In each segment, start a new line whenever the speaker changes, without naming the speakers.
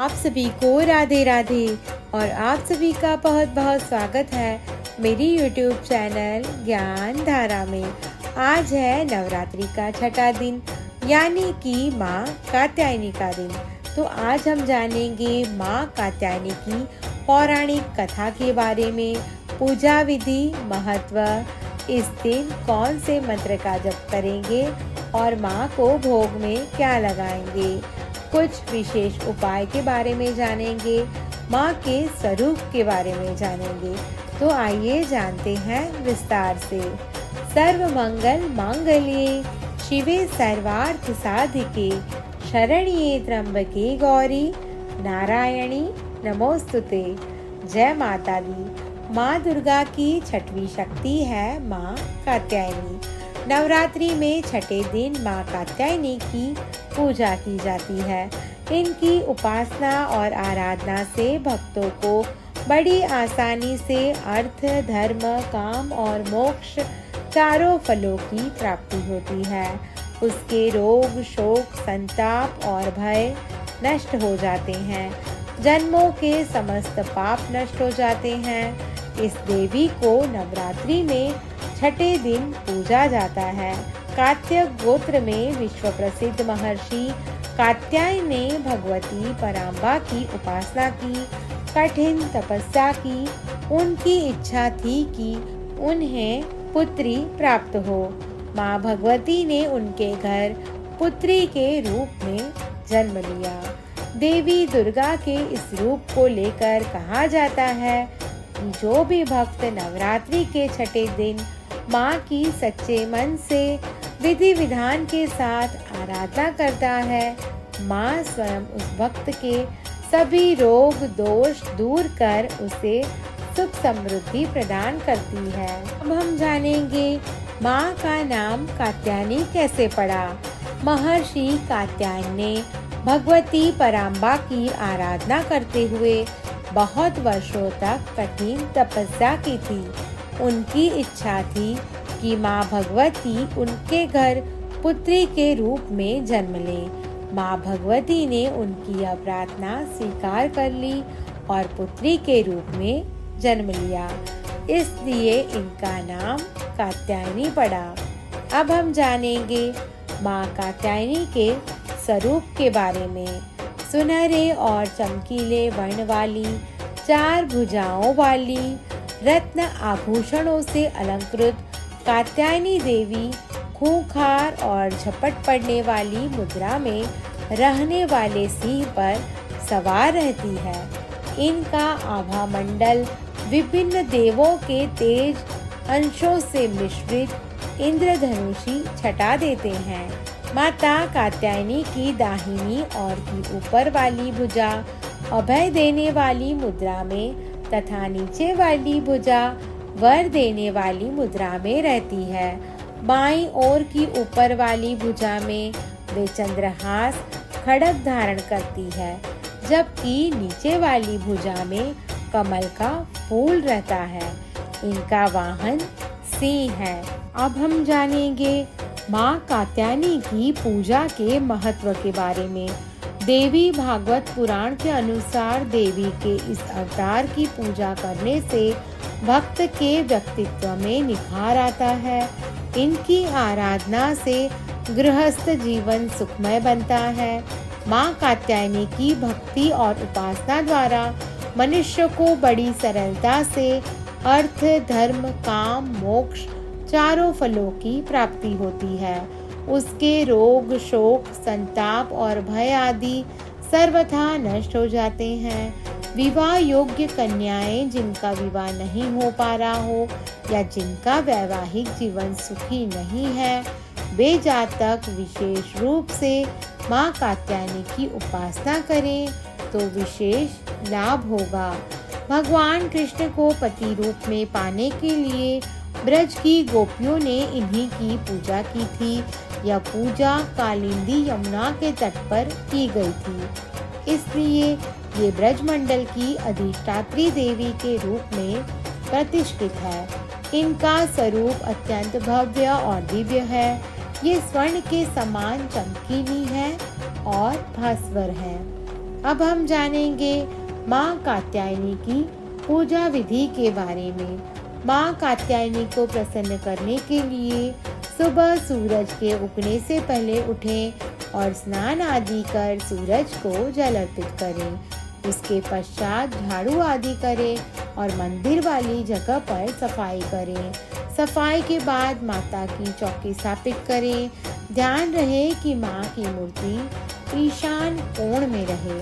आप सभी को राधे राधे और आप सभी का बहुत बहुत स्वागत है मेरी YouTube चैनल ज्ञान धारा में। आज है नवरात्रि का छठा दिन यानी कि माँ कात्यायनी का दिन। तो आज हम जानेंगे माँ कात्यायनी की पौराणिक कथा के बारे में, पूजा विधि, महत्व, इस दिन कौन से मंत्र का जप करेंगे और माँ को भोग में क्या लगाएंगे, कुछ विशेष उपाय के बारे में जानेंगे, माँ के स्वरूप के बारे में जानेंगे। तो आइए जानते हैं विस्तार से। सर्व मंगल मांगल्ये शिवे सर्वार्थ साधिके शरण्ये त्र्यंबके गौरी नारायणी नमोस्तुते। जय माता दी। माँ दुर्गा की छठवीं शक्ति है माँ कात्यायनी। नवरात्रि में छठे दिन माँ कात्यायनी की पूजा की जाती है। इनकी उपासना और आराधना से भक्तों को बड़ी आसानी से अर्थ, धर्म, काम और मोक्ष चारों फलों की प्राप्ति होती है। उसके रोग, शोक, संताप और भय नष्ट हो जाते हैं। जन्मों के समस्त पाप नष्ट हो जाते हैं। इस देवी को नवरात्रि में छठे दिन पूजा जाता है। कात्यायन गोत्र में विश्व प्रसिद्ध महर्षि कात्यायन ने भगवती पराम्बा की उपासना की, कठिन तपस्या की। उनकी इच्छा थी कि उन्हें पुत्री प्राप्त हो। माँ भगवती ने उनके घर पुत्री के रूप में जन्म लिया। देवी दुर्गा के इस रूप को लेकर कहा जाता है कि जो भी भक्त नवरात्रि के छठे दिन माँ की सच्चे मन से विधि विधान के साथ आराधना करता है, माँ स्वयं उस भक्त के सभी रोग दोष दूर कर उसे सुख समृद्धि प्रदान करती है। अब हम जानेंगे माँ का नाम कात्यायनी कैसे पड़ा। महर्षि कात्यायन ने भगवती पराम्बा की आराधना करते हुए बहुत वर्षों तक कठिन तपस्या की थी। उनकी इच्छा थी कि माँ भगवती उनके घर पुत्री के रूप में जन्म ले। माँ भगवती ने उनकी यह प्रार्थना स्वीकार कर ली और पुत्री के रूप में जन्म लिया। इसलिए इनका नाम कात्यायनी पड़ा। अब हम जानेंगे माँ कात्यायनी के स्वरूप के बारे में। सुनहरे और चमकीले वर्ण वाली, चार भुजाओं वाली, रत्न आभूषणों से अलंकृत कात्यायनी देवी खूंखार और झपट पड़ने वाली मुद्रा में रहने वाले सिंह पर सवार रहती है। इनका आभा मंडल विभिन्न देवों के तेज अंशों से मिश्रित इंद्रधनुषी छटा देते हैं। माता कात्यायनी की दाहिनी और की ऊपर वाली भुजा अभय देने वाली मुद्रा में तथा नीचे वाली भुजा वर देने वाली मुद्रा में रहती है। बाईं ओर की ऊपर वाली भुजा में वे चंद्रहास खड्ग धारण करती है, जबकि नीचे वाली भुजा में कमल का फूल रहता है। इनका वाहन सिंह है। अब हम जानेंगे माँ कात्यायनी की पूजा के महत्व के बारे में। देवी भागवत पुराण के अनुसार देवी के इस अवतार की पूजा करने से भक्त के व्यक्तित्व में निखार आता है। इनकी आराधना से गृहस्थ जीवन सुखमय बनता है। माँ कात्यायनी की भक्ति और उपासना द्वारा मनुष्य को बड़ी सरलता से अर्थ, धर्म, काम, मोक्ष चारों फलों की प्राप्ति होती है। उसके रोग, शोक, संताप और भय आदि सर्वथा नष्ट हो जाते हैं। विवाह योग्य कन्याएं जिनका विवाह नहीं हो पा रहा हो या जिनका वैवाहिक जीवन सुखी नहीं है, वे जातक विशेष रूप से माँ कात्यायनी की उपासना करें तो विशेष लाभ होगा। भगवान कृष्ण को पति रूप में पाने के लिए ब्रज की गोपियों ने इन्हीं की पूजा की थी। यह पूजा कालिंदी यमुना के तट पर की गई थी। इसलिए ये ब्रजमंडल की अधिष्ठात्री देवी के रूप में प्रतिष्ठित है। इनका स्वरूप अत्यंत भव्य और दिव्य है। ये स्वर्ण के समान चमकीली है और भास्वर है। अब हम जानेंगे माँ कात्यायनी की पूजा विधि के बारे में। माँ कात्यायनी को प्रसन्न करने के लिए सुबह सूरज के उगने से पहले उठें और स्नान आदि कर सूरज को जल अर्पित करें। उसके पश्चात झाड़ू आदि करें और मंदिर वाली जगह पर सफाई करें। सफाई के बाद माता की चौकी स्थापित करें। ध्यान रहे कि माँ की मूर्ति ईशान कोण में रहे।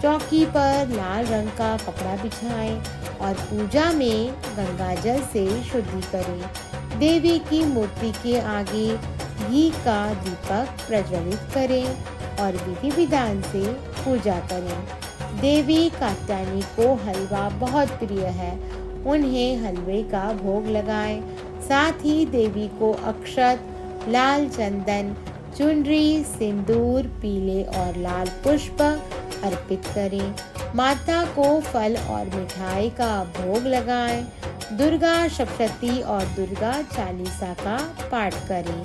चौकी पर लाल रंग का कपड़ा बिछाएं और पूजा में गंगा जल से शुद्धि करें। देवी की मूर्ति के आगे घी का दीपक प्रज्वलित करें और विधि विधान से पूजा करें। देवी कात्यायनी को हलवा बहुत प्रिय है। उन्हें हलवे का भोग लगाएं। साथ ही देवी को अक्षत, लाल चंदन, चुनरी, सिंदूर, पीले और लाल पुष्प अर्पित करें। माता को फल और मिठाई का भोग लगाएं। दुर्गा सप्तशती और दुर्गा चालीसा का पाठ करें।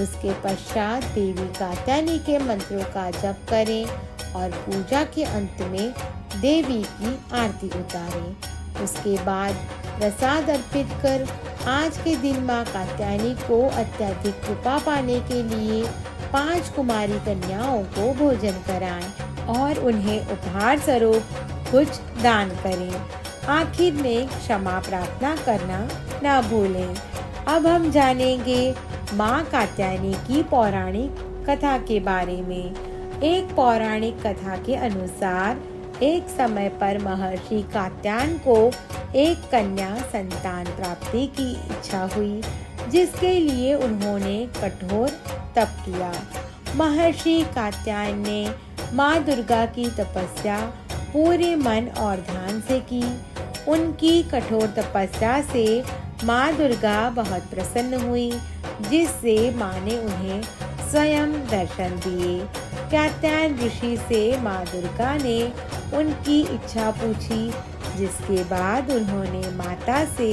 उसके पश्चात देवी कात्यायनी के मंत्रों का जप करें और पूजा के अंत में देवी की आरती उतारें। उसके बाद प्रसाद अर्पित कर आज के दिन माँ कात्यायनी को अत्यधिक कृपा पाने के लिए 5 कुमारी कन्याओं को भोजन कराएं और उन्हें उपहार स्वरूप कुछ दान करें। आखिर में क्षमा प्रार्थना करना न भूलें। अब हम जानेंगे माँ कात्यायनी की पौराणिक कथा के बारे में। एक पौराणिक कथा के अनुसार एक समय पर महर्षि कात्यायन को एक कन्या संतान प्राप्ति की इच्छा हुई, जिसके लिए उन्होंने कठोर तप किया। महर्षि कात्यायन ने माँ दुर्गा की तपस्या पूरे मन और ध्यान से की। उनकी कठोर तपस्या से माँ दुर्गा बहुत प्रसन्न हुई, जिससे माँ ने उन्हें स्वयं दर्शन दिए। कात्यायन ऋषि से माँ दुर्गा ने उनकी इच्छा पूछी, जिसके बाद उन्होंने माता से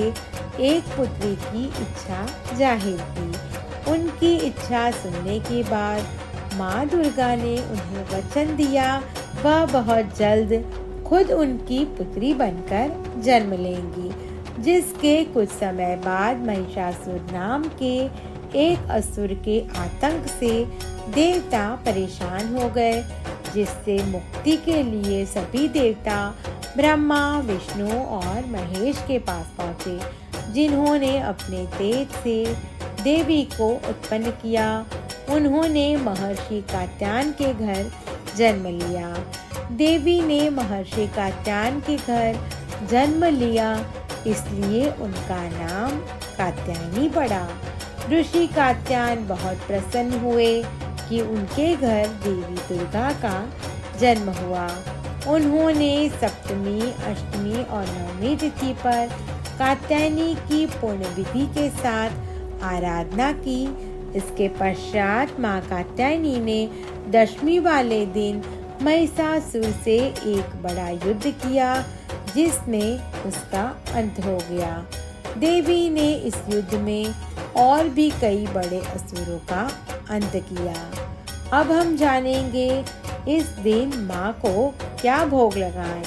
एक पुत्री की इच्छा जाहिर की। उनकी इच्छा सुनने के बाद माँ दुर्गा ने उन्हें वचन दिया वह बहुत जल्द खुद उनकी पुत्री बनकर जन्म लेंगी। जिसके कुछ समय बाद महिषासुर नाम के एक असुर के आतंक से देवता परेशान हो गए, जिससे मुक्ति के लिए सभी देवता ब्रह्मा, विष्णु और महेश के पास पहुँचे, जिन्होंने अपने तेज से देवी को उत्पन्न किया। उन्होंने महर्षि कात्यायन के घर जन्म लिया। देवी ने महर्षि कात्यायन के घर जन्म लिया, इसलिए उनका नाम कात्यायनी पड़ा। ऋषि कात्यायन बहुत प्रसन्न हुए कि उनके घर देवी दुर्गा का जन्म हुआ। उन्होंने सप्तमी, अष्टमी और नवमी तिथि पर कात्यायनी की पुण्य विधि के साथ आराधना की। इसके पश्चात माँ कात्यायनी ने दशमी वाले दिन महिषासुर से एक बड़ा युद्ध किया, जिसमें उसका अंत हो गया। देवी ने इस युद्ध में और भी कई बड़े असुरों का अंत किया। अब हम जानेंगे इस दिन माँ को क्या भोग लगाएं।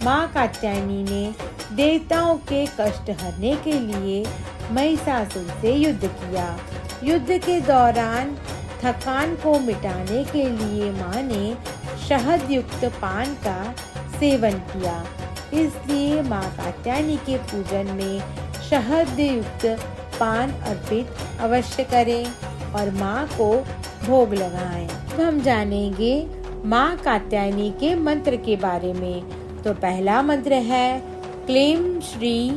माँ कात्यायनी ने देवताओं के कष्ट हरने के लिए महिषासुर से युद्ध किया। युद्ध के दौरान थकान को मिटाने के लिए माँ ने शहद युक्त पान का सेवन किया। इसलिए माँ कात्यायनी के पूजन में शहद युक्त पान अर्पित अवश्य करें और माँ को भोग लगाएं। अब हम जानेंगे माँ कात्यायनी के मंत्र के बारे में। तो पहला मंत्र है क्लीं श्री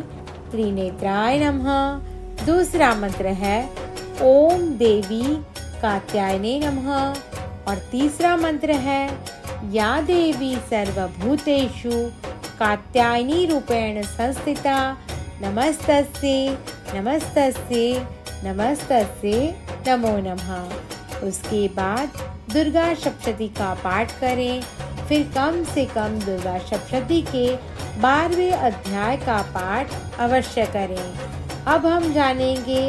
त्रिनेत्राय नमः। दूसरा मंत्र है ओम देवी कात्यायने नमः। और तीसरा मंत्र है या देवी सर्वभूतेषु कात्यायनी रूपेण संस्थिता नमस्तस्यै नमस्तस्यै नमस्तस्यै नमो नमः। उसके बाद दुर्गा सप्तशती का पाठ करें। फिर कम से कम दुर्गा सप्तशती के 12वें अध्याय का पाठ अवश्य करें। अब हम जानेंगे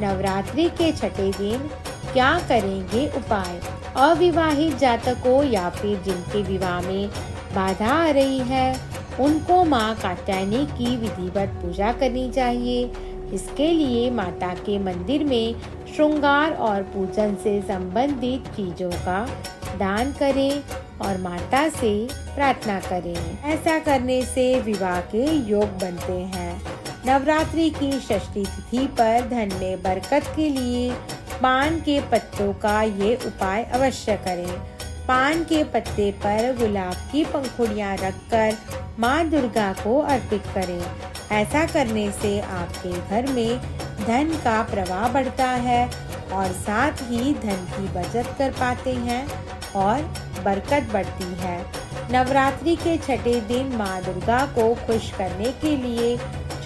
नवरात्रि के छठे दिन क्या करेंगे उपाय। अविवाहित जातकों या फिर जिनके विवाह में बाधा आ रही है, उनको माँ कात्यायनी की विधिवत पूजा करनी चाहिए। इसके लिए माता के मंदिर में श्रृंगार और पूजन से संबंधित चीजों का दान करें और माता से प्रार्थना करें। ऐसा करने से विवाह के योग बनते हैं। नवरात्रि की षष्ठी तिथि पर धन में बरकत के लिए पान के पत्तों का ये उपाय अवश्य करें। पान के पत्ते पर गुलाब की पंखुड़ियाँ रखकर माँ दुर्गा को अर्पित करें। ऐसा करने से आपके घर में धन का प्रवाह बढ़ता है और साथ ही धन की बचत कर पाते हैं और बरकत बढ़ती है। नवरात्रि के छठे दिन माँ दुर्गा को खुश करने के लिए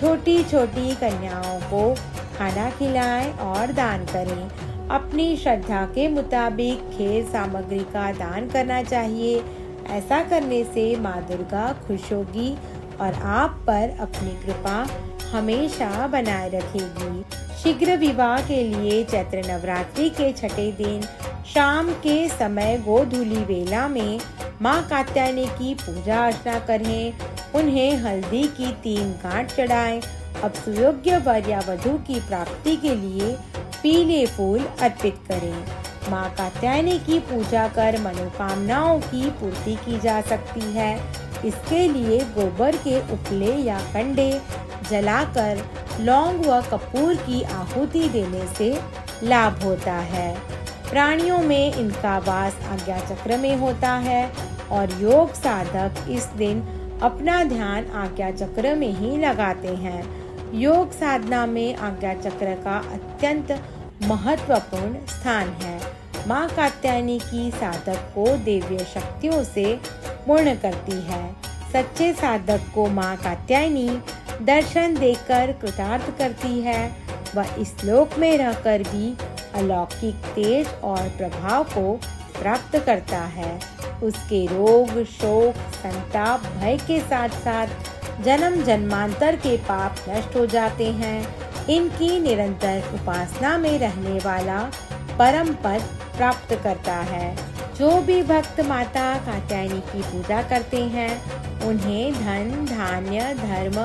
छोटी छोटी कन्याओं को खाना खिलाएं और दान करें। अपनी श्रद्धा के मुताबिक खेल सामग्री का दान करना चाहिए। ऐसा करने से माँ दुर्गा खुश होगी और आप पर अपनी कृपा हमेशा बनाए रखेगी। शीघ्र विवाह के लिए चैत्र नवरात्रि के छठे दिन शाम के समय गोधूली वेला में माँ कात्यायनी की पूजा अर्चना करें। उन्हें हल्दी की 3 गांठ चढ़ाएं। अब सुयोग्य वर या वधू की प्राप्ति के लिए पीले फूल अर्पित करें। माँ कात्यायनी की पूजा कर मनोकामनाओं की पूर्ति की जा सकती है। इसके लिए गोबर के उपले या कंडे जलाकर लौंग व कपूर की आहुति देने से लाभ होता है। प्राणियों में इनका वास आज्ञा चक्र में होता है और योग साधक इस दिन अपना ध्यान आज्ञा चक्र में ही लगाते हैं। योग साधना में आज्ञा चक्र का अत्यंत महत्वपूर्ण स्थान है। माँ कात्यायनी की साधक को दिव्य शक्तियों से पूर्ण करती है। सच्चे साधक को माँ कात्यायनी दर्शन देकर कृतार्थ करती है। वह इस लोक में रहकर भी अलौकिक तेज और प्रभाव को प्राप्त करता है। उसके रोग, शोक, संताप, भय के साथ साथ जन्म जन्मांतर के पाप नष्ट हो जाते हैं। इनकी निरंतर उपासना में रहने वाला परम पद प्राप्त करता है। जो भी भक्त माता कात्यायनी की पूजा करते हैं, उन्हें धन, धान्य, धर्म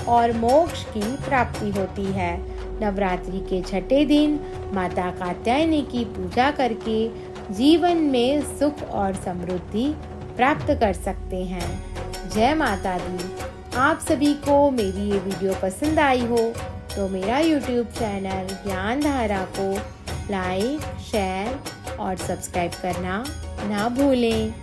और मोक्ष की प्राप्ति होती है। नवरात्रि के छठे दिन माता कात्यायनी की पूजा करके जीवन में सुख और समृद्धि प्राप्त कर सकते हैं। जय माता दी। आप सभी को मेरी ये वीडियो पसंद आई हो तो मेरा YouTube चैनल ज्ञान धारा को लाइक, शेयर और सब्सक्राइब करना ना भूलें।